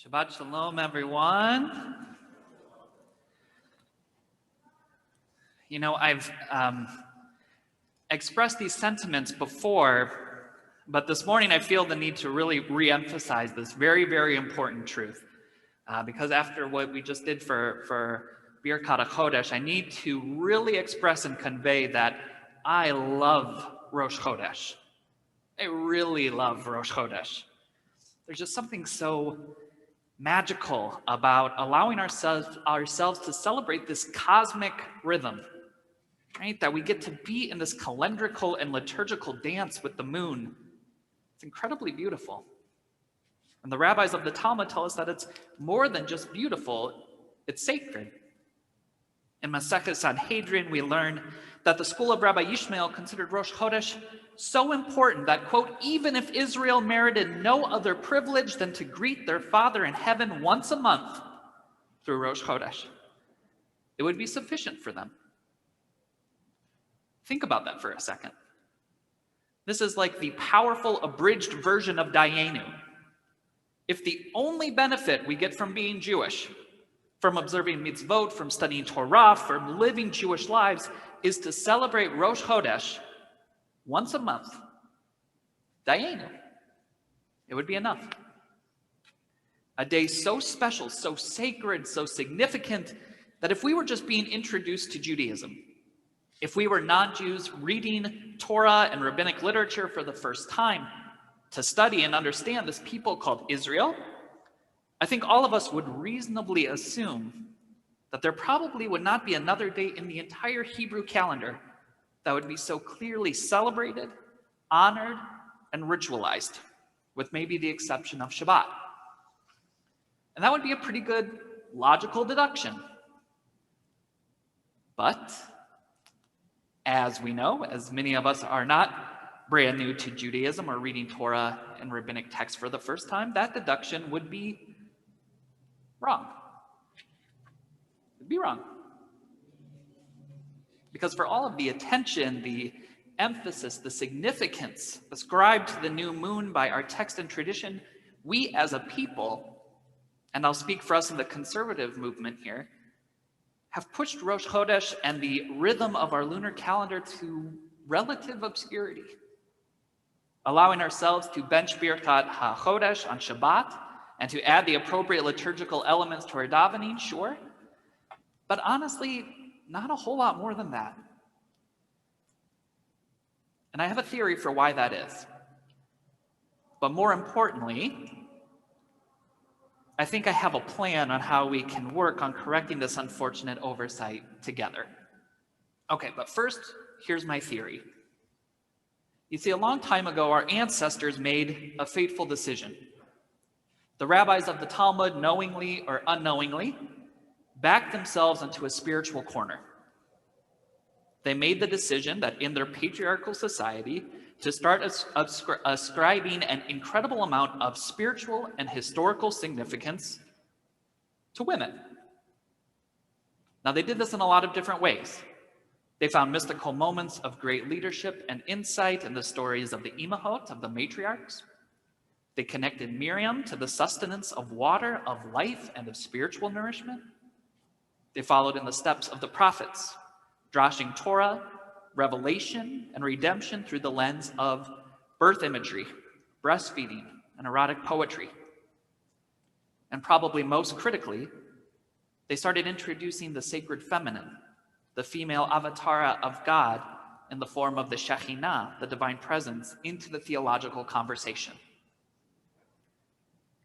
Shabbat Shalom, everyone. You know, I've expressed these sentiments before, but this morning I feel the need to really re-emphasize this very, very important truth. Because after what we just did for Birkat HaChodesh, I need to really express and convey that I love Rosh Chodesh. I really love Rosh Chodesh. There's just something so magical about allowing ourselves to celebrate this cosmic rhythm, right? That we get to be in this calendrical and liturgical dance with the moon. It's incredibly beautiful. And the rabbis of the Talmud tell us that it's more than just beautiful, it's sacred. In Masechet Sanhedrin, we learn that the school of Rabbi Yishmael considered Rosh Chodesh so important that, quote, even if Israel merited no other privilege than to greet their Father in heaven once a month through Rosh Chodesh, it would be sufficient for them. Think about that for a second. This is like the powerful abridged version of Dayenu. If the only benefit we get from being Jewish, from observing mitzvot, from studying Torah, from living Jewish lives, is to celebrate Rosh Chodesh once a month, Dayenu, it would be enough. A day so special, so sacred, so significant, that if we were just being introduced to Judaism, if we were non-Jews reading Torah and rabbinic literature for the first time to study and understand this people called Israel, I think all of us would reasonably assume that there probably would not be another day in the entire Hebrew calendar that would be so clearly celebrated, honored, and ritualized, with maybe the exception of Shabbat. And that would be a pretty good logical deduction. But, as we know, as many of us are not brand new to Judaism or reading Torah and rabbinic texts for the first time, that deduction would be wrong. It'd be wrong. Because for all of the attention, the emphasis, the significance ascribed to the new moon by our text and tradition, we as a people, and I'll speak for us in the conservative movement here, have pushed Rosh Chodesh and the rhythm of our lunar calendar to relative obscurity, allowing ourselves to bench Birkat HaChodesh on Shabbat and to add the appropriate liturgical elements to our davening, sure, but honestly, not a whole lot more than that. And I have a theory for why that is. But more importantly, I think I have a plan on how we can work on correcting this unfortunate oversight together. Okay, but first, here's my theory. You see, a long time ago, our ancestors made a fateful decision. The rabbis of the Talmud, knowingly or unknowingly, backed themselves into a spiritual corner. They made the decision that in their patriarchal society to start ascribing an incredible amount of spiritual and historical significance to women. Now, they did this in a lot of different ways. They found mystical moments of great leadership and insight in the stories of the imahot, of the matriarchs. They connected Miriam to the sustenance of water, of life, and of spiritual nourishment. They followed in the steps of the prophets, drashing Torah, revelation, and redemption through the lens of birth imagery, breastfeeding, and erotic poetry. And probably most critically, they started introducing the sacred feminine, the female avatar of God in the form of the Shekhinah, the divine presence, into the theological conversation.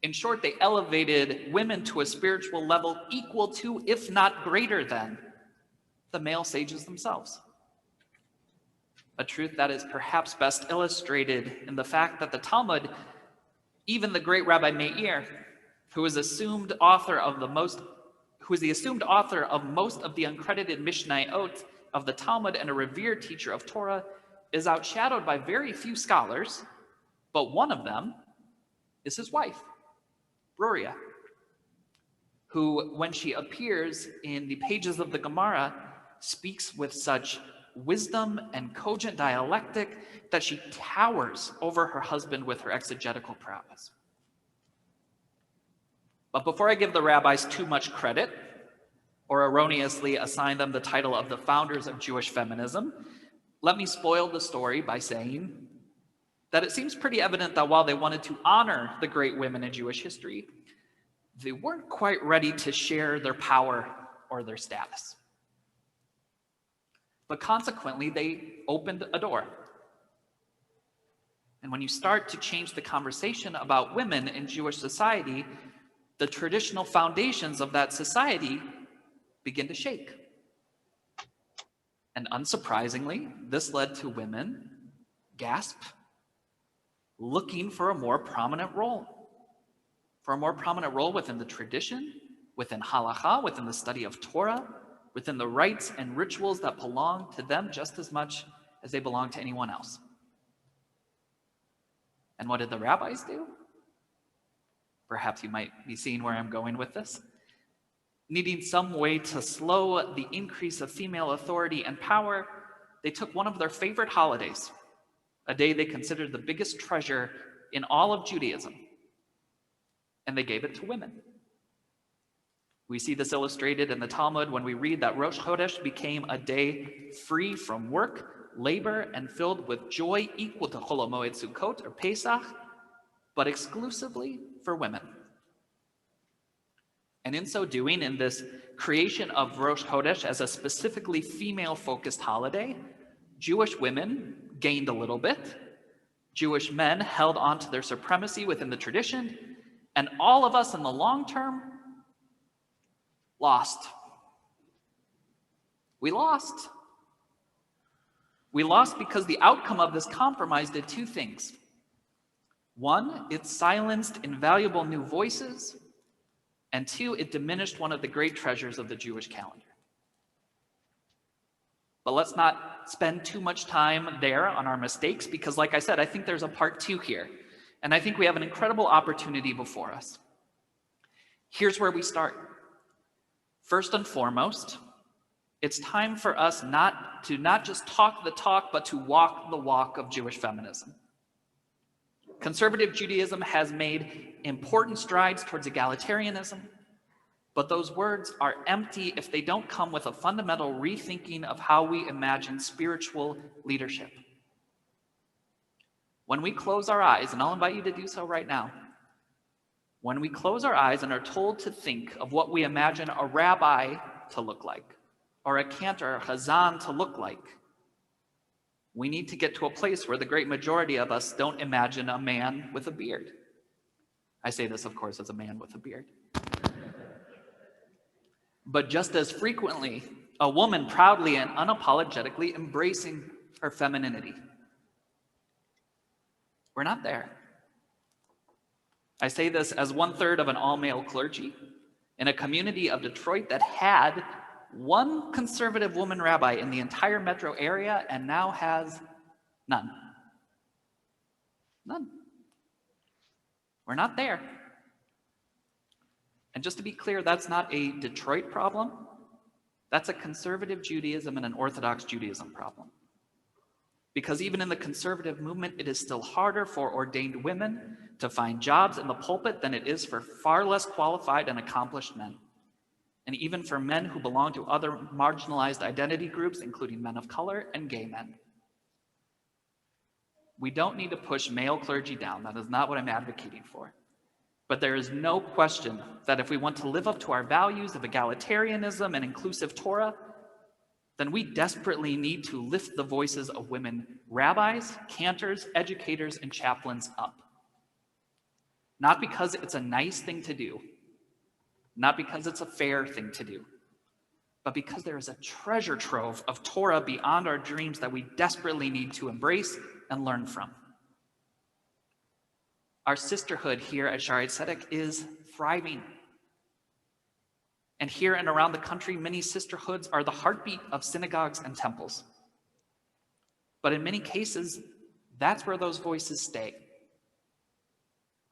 In short, they elevated women to a spiritual level equal to, if not greater than, the male sages themselves. A truth that is perhaps best illustrated in the fact that the Talmud, even the great Rabbi Meir, who is the assumed author of most of the uncredited Mishnayot of the Talmud and a revered teacher of Torah, is outshadowed by very few scholars, but one of them is his wife, Bruriah, who, when she appears in the pages of the Gemara, speaks with such wisdom and cogent dialectic that she towers over her husband with her exegetical prowess. But before I give the rabbis too much credit, or erroneously assign them the title of the founders of Jewish feminism, let me spoil the story by saying that it seems pretty evident that while they wanted to honor the great women in Jewish history, they weren't quite ready to share their power or their status. But consequently, they opened a door. And when you start to change the conversation about women in Jewish society, the traditional foundations of that society begin to shake. And unsurprisingly, this led to women, gasp, looking for a more prominent role. For a more prominent role within the tradition, within halakha, within the study of Torah, within the rites and rituals that belong to them just as much as they belong to anyone else. And what did the rabbis do? Perhaps you might be seeing where I'm going with this. Needing some way to slow the increase of female authority and power, they took one of their favorite holidays, a day they considered the biggest treasure in all of Judaism, and they gave it to women. We see this illustrated in the Talmud when we read that Rosh Chodesh became a day free from work, labor, and filled with joy equal to Chol HaMoed Sukkot or Pesach, but exclusively for women. And in so doing, in this creation of Rosh Chodesh as a specifically female-focused holiday, Jewish women gained a little bit, Jewish men held on to their supremacy within the tradition, and all of us in the long term lost. We lost. We lost because the outcome of this compromise did two things. One, it silenced invaluable new voices, and two, it diminished one of the great treasures of the Jewish calendar. But let's not spend too much time there on our mistakes, because like I said, I think there's a part two here. And I think we have an incredible opportunity before us. Here's where we start. First and foremost, it's time for us not just talk the talk, but to walk the walk of Jewish feminism. Conservative Judaism has made important strides towards egalitarianism, but those words are empty if they don't come with a fundamental rethinking of how we imagine spiritual leadership. When we close our eyes, and I'll invite you to do so right now, when we close our eyes and are told to think of what we imagine a rabbi to look like, or a cantor or chazan to look like, we need to get to a place where the great majority of us don't imagine a man with a beard. I say this, of course, as a man with a beard. But just as frequently, a woman proudly and unapologetically embracing her femininity. We're not there. I say this as 1/3 of an all-male clergy in a community of Detroit that had one conservative woman rabbi in the entire metro area and now has none. None. We're not there. And just to be clear, that's not a Detroit problem. That's a conservative Judaism and an Orthodox Judaism problem. Because even in the conservative movement, it is still harder for ordained women to find jobs in the pulpit than it is for far less qualified and accomplished men. And even for men who belong to other marginalized identity groups, including men of color and gay men. We don't need to push male clergy down. That is not what I'm advocating for. But there is no question that if we want to live up to our values of egalitarianism and inclusive Torah, then we desperately need to lift the voices of women rabbis, cantors, educators, and chaplains up. Not because it's a nice thing to do, not because it's a fair thing to do, but because there is a treasure trove of Torah beyond our dreams that we desperately need to embrace and learn from. Our sisterhood here at Shaarey Zedek is thriving. And here and around the country, many sisterhoods are the heartbeat of synagogues and temples. But in many cases, that's where those voices stay.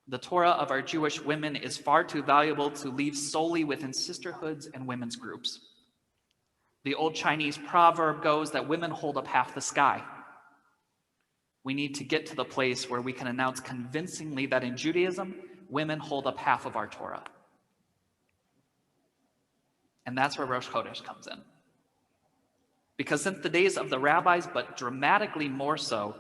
The Torah of our Jewish women is far too valuable to leave solely within sisterhoods and women's groups. The old Chinese proverb goes that women hold up half the sky. We need to get to the place where we can announce convincingly that in Judaism, women hold up half of our Torah. And that's where Rosh Chodesh comes in. Because since the days of the rabbis, but dramatically more so,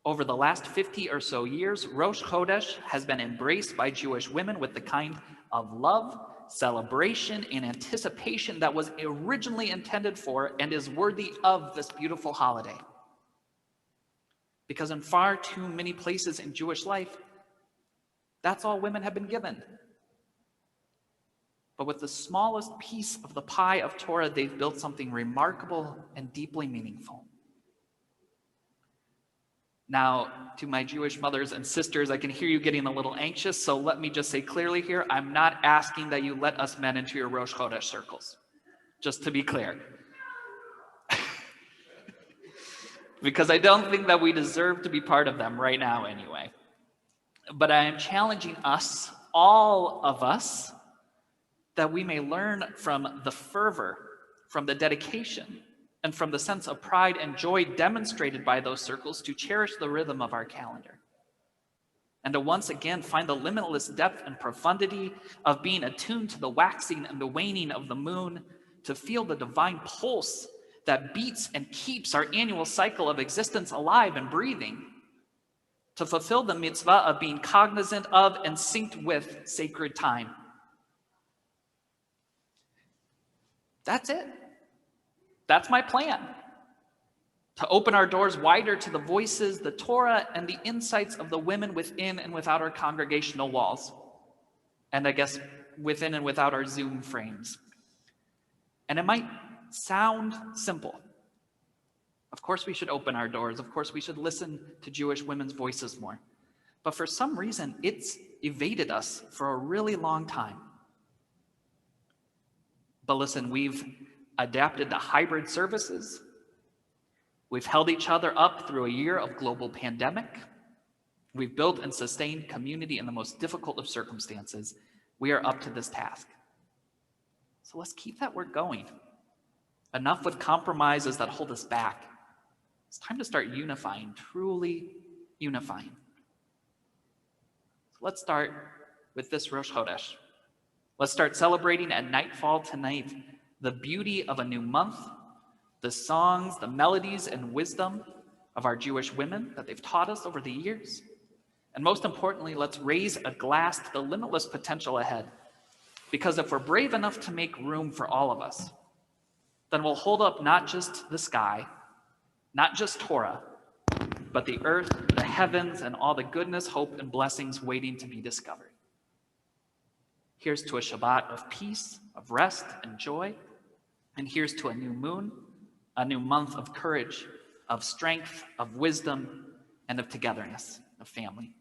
over the last 50 or so years, Rosh Chodesh has been embraced by Jewish women with the kind of love, celebration, and anticipation that was originally intended for and is worthy of this beautiful holiday. Because in far too many places in Jewish life, that's all women have been given. But with the smallest piece of the pie of Torah, they've built something remarkable and deeply meaningful. Now, to my Jewish mothers and sisters, I can hear you getting a little anxious, so let me just say clearly here, I'm not asking that you let us men into your Rosh Chodesh circles, just to be clear. Because I don't think that we deserve to be part of them right now anyway. But I am challenging us, all of us, that we may learn from the fervor, from the dedication, and from the sense of pride and joy demonstrated by those circles to cherish the rhythm of our calendar. And to once again find the limitless depth and profundity of being attuned to the waxing and the waning of the moon, to feel the divine pulse that beats and keeps our annual cycle of existence alive and breathing, to fulfill the mitzvah of being cognizant of and synced with sacred time. That's it. That's my plan. To open our doors wider to the voices, the Torah, and the insights of the women within and without our congregational walls. And I guess within and without our Zoom frames. And it might sound simple. Of course we should open our doors. Of course we should listen to Jewish women's voices more. But for some reason, it's evaded us for a really long time. But listen, we've adapted to hybrid services. We've held each other up through a year of global pandemic. We've built and sustained community in the most difficult of circumstances. We are up to this task. So let's keep that work going. Enough with compromises that hold us back. It's time to start unifying, truly unifying. So let's start with this Rosh Chodesh. Let's start celebrating at nightfall tonight the beauty of a new month, the songs, the melodies, and wisdom of our Jewish women that they've taught us over the years. And most importantly, let's raise a glass to the limitless potential ahead. Because if we're brave enough to make room for all of us, then we'll hold up not just the sky, not just Torah, but the earth, the heavens, and all the goodness, hope, and blessings waiting to be discovered. Here's to a Shabbat of peace, of rest and joy. And here's to a new moon, a new month of courage, of strength, of wisdom, and of togetherness, of family.